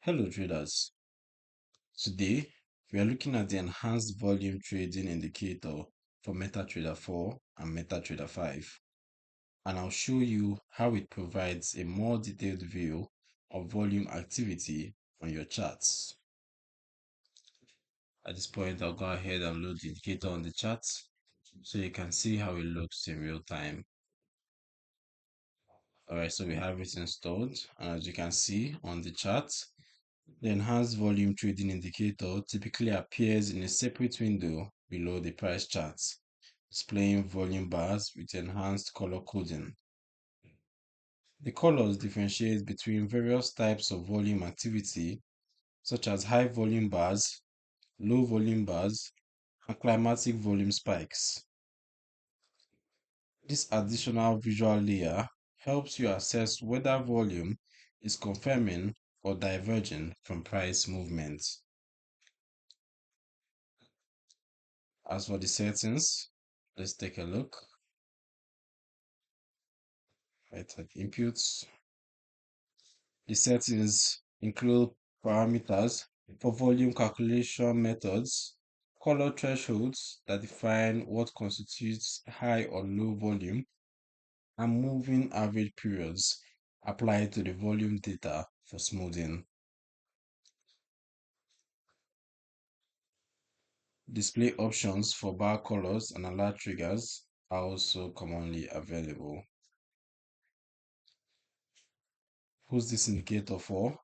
Hello traders. Today we are looking at the enhanced volume trading indicator for MetaTrader 4 and MetaTrader 5, and I'll show you how it provides a more detailed view of volume activity on your charts. At this point, I'll go ahead and load the indicator on the chart so you can see how it looks in real time. Alright, so we have it installed, and as you can see on the chart, the enhanced volume trading indicator typically appears in a separate window below the price chart, displaying volume bars with enhanced color coding. The colors differentiate between various types of volume activity, such as high volume bars, low volume bars, and climatic volume spikes. This additional visual layer helps you assess whether volume is confirming or diverging from price movements. As for the settings, let's take a look. Right at inputs. The settings include parameters for volume calculation methods, color thresholds that define what constitutes high or low volume, and moving average periods applied to the volume data for smoothing. Display options for bar colors and alert triggers are also commonly available. Who's this indicator for?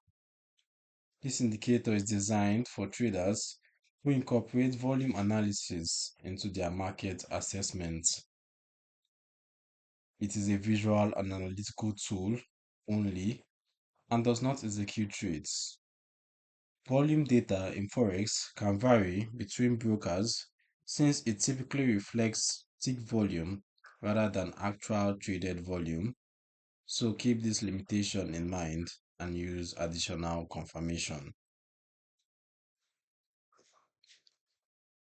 This indicator is designed for traders who incorporate volume analysis into their market assessment. It is a visual and analytical tool only and does not execute trades. Volume data in Forex can vary between brokers since it typically reflects tick volume rather than actual traded volume. So keep this limitation in mind and use additional confirmation.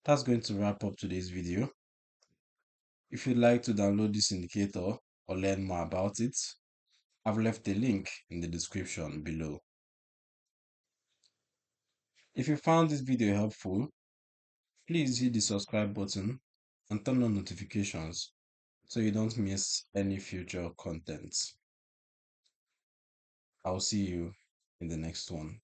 That's going to wrap up today's video. If you'd like to download this indicator or learn more about it, I've left a link in the description below. If you found this video helpful, please hit the subscribe button and turn on notifications so you don't miss any future content. I'll see you in the next one.